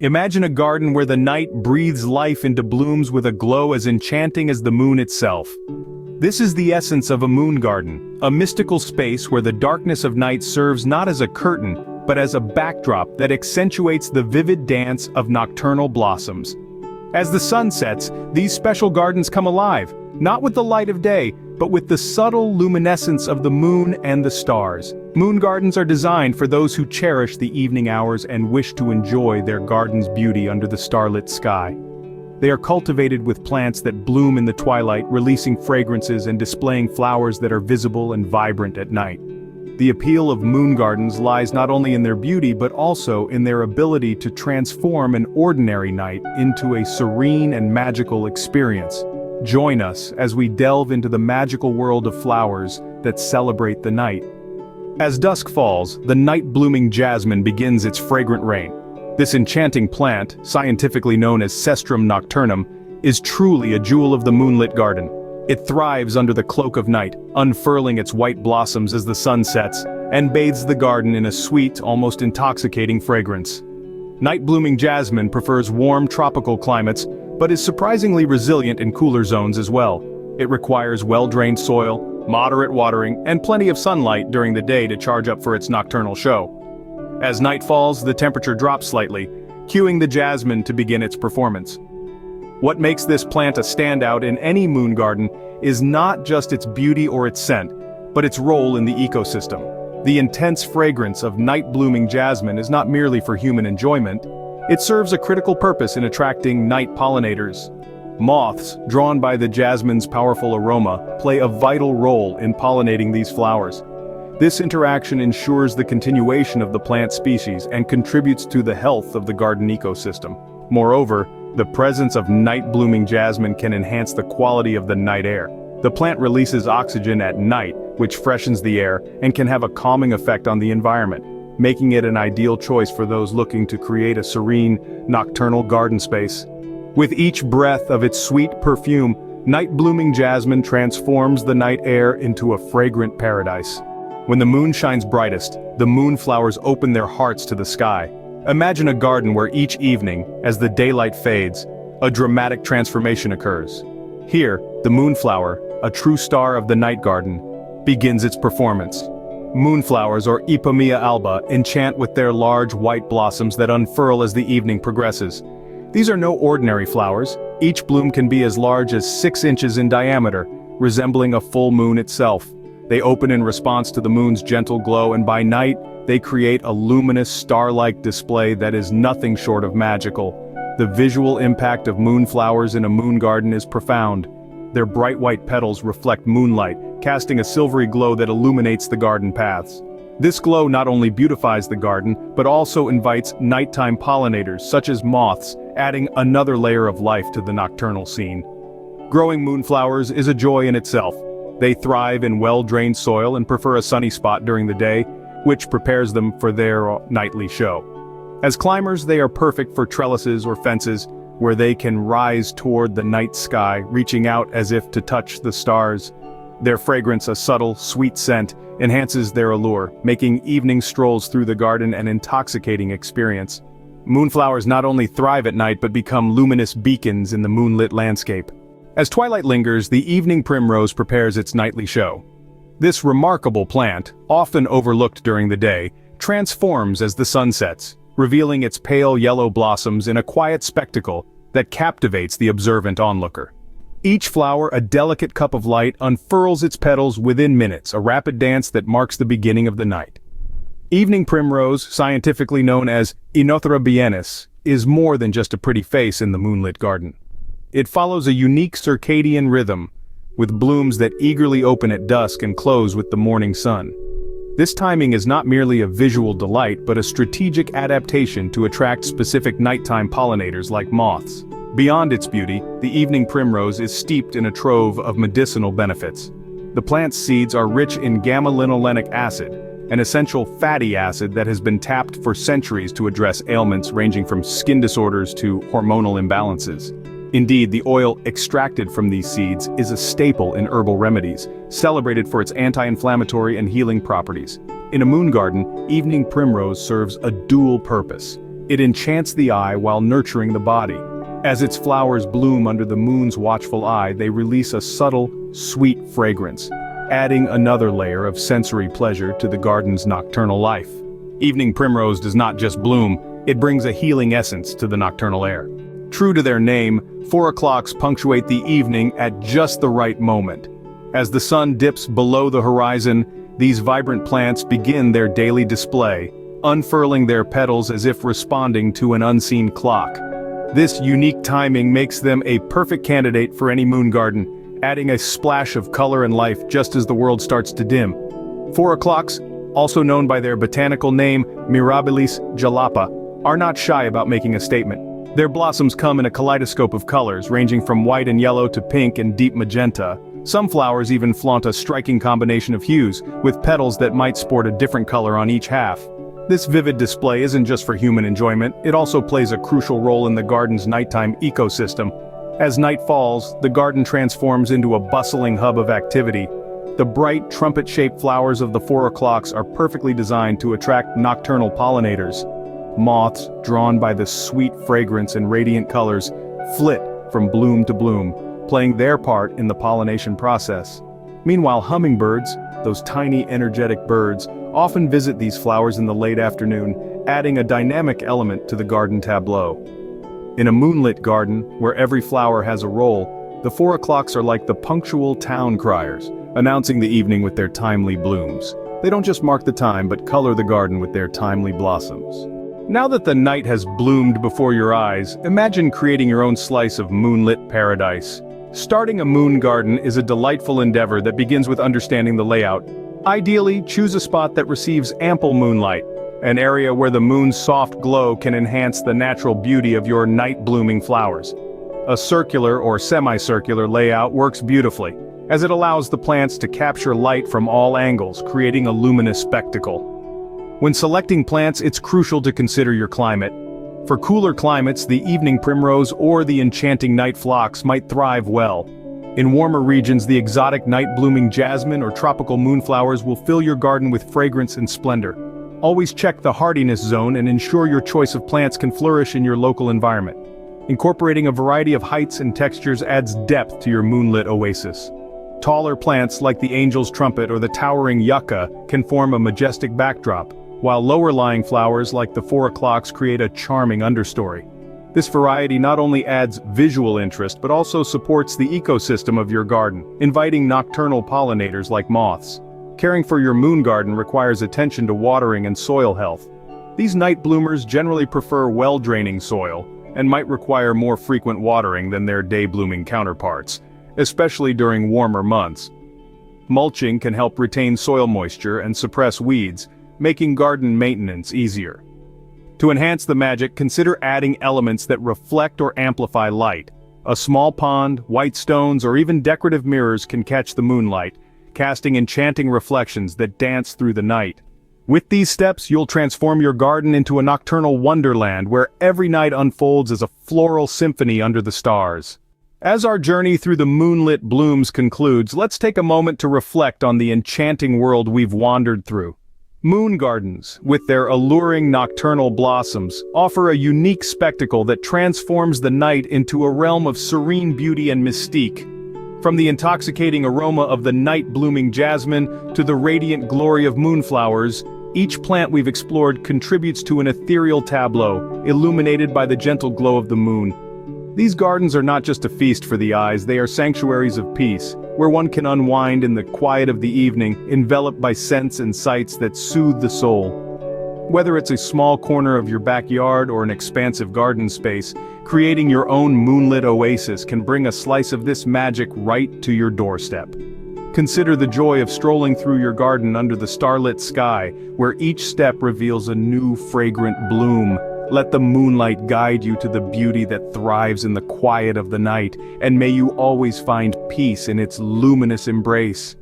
Imagine a garden where the night breathes life into blooms with a glow as enchanting as the moon itself. This is the essence of a moon garden, a mystical space where the darkness of night serves not as a curtain, but as a backdrop that accentuates the vivid dance of nocturnal blossoms. As the sun sets, these special gardens come alive, not with the light of day, but with the subtle luminescence of the moon and the stars. Moon gardens are designed for those who cherish the evening hours and wish to enjoy their garden's beauty under the starlit sky. They are cultivated with plants that bloom in the twilight, releasing fragrances and displaying flowers that are visible and vibrant at night. The appeal of moon gardens lies not only in their beauty but also in their ability to transform an ordinary night into a serene and magical experience. Join us as we delve into the magical world of flowers that celebrate the night. As dusk falls, the night-blooming jasmine begins its fragrant reign. This enchanting plant, scientifically known as Cestrum nocturnum, is truly a jewel of the moonlit garden. It thrives under the cloak of night, unfurling its white blossoms as the sun sets, and bathes the garden in a sweet, almost intoxicating fragrance. Night-blooming jasmine prefers warm tropical climates, but is surprisingly resilient in cooler zones as well. It requires well-drained soil, moderate watering, and plenty of sunlight during the day to charge up for its nocturnal show. As night falls, the temperature drops slightly, cueing the jasmine to begin its performance. What makes this plant a standout in any moon garden is not just its beauty or its scent, but its role in the ecosystem. The intense fragrance of night-blooming jasmine is not merely for human enjoyment, it serves a critical purpose in attracting night pollinators. Moths, drawn by the jasmine's powerful aroma, play a vital role in pollinating these flowers. This interaction ensures the continuation of the plant species and contributes to the health of the garden ecosystem. Moreover, the presence of night-blooming jasmine can enhance the quality of the night air. The plant releases oxygen at night, which freshens the air and can have a calming effect on the environment, making it an ideal choice for those looking to create a serene, nocturnal garden space. With each breath of its sweet perfume, night-blooming jasmine transforms the night air into a fragrant paradise. When the moon shines brightest, the moonflowers open their hearts to the sky. Imagine a garden where each evening, as the daylight fades, a dramatic transformation occurs. Here, the moonflower, a true star of the night garden, begins its performance. Moonflowers, or Ephemeral alba, enchant with their large white blossoms that unfurl as the evening progresses. These are no ordinary flowers. Each bloom can be as large as 6 inches in diameter, resembling a full moon itself. They open in response to the moon's gentle glow, and by night, they create a luminous star-like display that is nothing short of magical. The visual impact of moonflowers in a moon garden is profound. Their bright white petals reflect moonlight, casting a silvery glow that illuminates the garden paths. This glow not only beautifies the garden, but also invites nighttime pollinators, such as moths, adding another layer of life to the nocturnal scene. Growing moonflowers is a joy in itself. They thrive in well-drained soil and prefer a sunny spot during the day, which prepares them for their nightly show. As climbers, they are perfect for trellises or fences, where they can rise toward the night sky, reaching out as if to touch the stars. Their fragrance, a subtle, sweet scent, enhances their allure, making evening strolls through the garden an intoxicating experience. Moonflowers not only thrive at night but become luminous beacons in the moonlit landscape. As twilight lingers, the evening primrose prepares its nightly show. This remarkable plant, often overlooked during the day, transforms as the sun sets, revealing its pale yellow blossoms in a quiet spectacle that captivates the observant onlooker. Each flower, a delicate cup of light, unfurls its petals within minutes, a rapid dance that marks the beginning of the night. Evening primrose, scientifically known as Enothera biennis, is more than just a pretty face in the moonlit garden. It follows a unique circadian rhythm, with blooms that eagerly open at dusk and close with the morning sun. This timing is not merely a visual delight but a strategic adaptation to attract specific nighttime pollinators like moths. Beyond its beauty, the evening primrose is steeped in a trove of medicinal benefits. The plant's seeds are rich in gamma-linolenic acid, an essential fatty acid that has been tapped for centuries to address ailments ranging from skin disorders to hormonal imbalances. Indeed, the oil extracted from these seeds is a staple in herbal remedies, celebrated for its anti-inflammatory and healing properties. In a moon garden, evening primrose serves a dual purpose. It enchants the eye while nurturing the body. As its flowers bloom under the moon's watchful eye, they release a subtle, sweet fragrance, adding another layer of sensory pleasure to the garden's nocturnal life. Evening primrose does not just bloom, it brings a healing essence to the nocturnal air. True to their name, 4 o'clocks punctuate the evening at just the right moment. As the sun dips below the horizon, these vibrant plants begin their daily display, unfurling their petals as if responding to an unseen clock. This unique timing makes them a perfect candidate for any moon garden, adding a splash of color and life just as the world starts to dim. 4 o'clocks, also known by their botanical name Mirabilis jalapa, are not shy about making a statement. Their blossoms come in a kaleidoscope of colors, ranging from white and yellow to pink and deep magenta. Some flowers even flaunt a striking combination of hues, with petals that might sport a different color on each half. This vivid display isn't just for human enjoyment, it also plays a crucial role in the garden's nighttime ecosystem. As night falls, the garden transforms into a bustling hub of activity. The bright, trumpet-shaped flowers of the 4 o'clocks are perfectly designed to attract nocturnal pollinators. Moths, drawn by the sweet fragrance and radiant colors, flit from bloom to bloom, playing their part in the pollination process. Meanwhile, hummingbirds, those tiny energetic birds, often visit these flowers in the late afternoon, adding a dynamic element to the garden tableau. In a moonlit garden, where every flower has a role, the 4 o'clocks are like the punctual town criers, announcing the evening with their timely blooms. They don't just mark the time but color the garden with their timely blossoms. Now that the night has bloomed before your eyes, imagine creating your own slice of moonlit paradise. Starting a moon garden is a delightful endeavor that begins with understanding the layout. Ideally, choose a spot that receives ample moonlight, an area where the moon's soft glow can enhance the natural beauty of your night-blooming flowers. A circular or semicircular layout works beautifully, as it allows the plants to capture light from all angles, creating a luminous spectacle. When selecting plants, it's crucial to consider your climate. For cooler climates, the evening primrose or the enchanting night phlox might thrive well. In warmer regions, the exotic night-blooming jasmine or tropical moonflowers will fill your garden with fragrance and splendor. Always check the hardiness zone and ensure your choice of plants can flourish in your local environment. Incorporating a variety of heights and textures adds depth to your moonlit oasis. Taller plants like the angel's trumpet or the towering yucca can form a majestic backdrop, while lower-lying flowers like the 4 o'clocks create a charming understory. This variety not only adds visual interest but also supports the ecosystem of your garden, inviting nocturnal pollinators like moths. Caring for your moon garden requires attention to watering and soil health. These night bloomers generally prefer well-draining soil, and might require more frequent watering than their day-blooming counterparts, especially during warmer months. Mulching can help retain soil moisture and suppress weeds, making garden maintenance easier. To enhance the magic, consider adding elements that reflect or amplify light. A small pond, white stones, or even decorative mirrors can catch the moonlight, casting enchanting reflections that dance through the night. With these steps, you'll transform your garden into a nocturnal wonderland where every night unfolds as a floral symphony under the stars. As our journey through the moonlit blooms concludes, let's take a moment to reflect on the enchanting world we've wandered through. Moon gardens, with their alluring nocturnal blossoms, offer a unique spectacle that transforms the night into a realm of serene beauty and mystique. From the intoxicating aroma of the night-blooming jasmine to the radiant glory of moonflowers, each plant we've explored contributes to an ethereal tableau, illuminated by the gentle glow of the moon. These gardens are not just a feast for the eyes, they are sanctuaries of peace, where one can unwind in the quiet of the evening, enveloped by scents and sights that soothe the soul. Whether it's a small corner of your backyard or an expansive garden space, creating your own moonlit oasis can bring a slice of this magic right to your doorstep. Consider the joy of strolling through your garden under the starlit sky, where each step reveals a new fragrant bloom. Let the moonlight guide you to the beauty that thrives in the quiet of the night, and may you always find peace in its luminous embrace.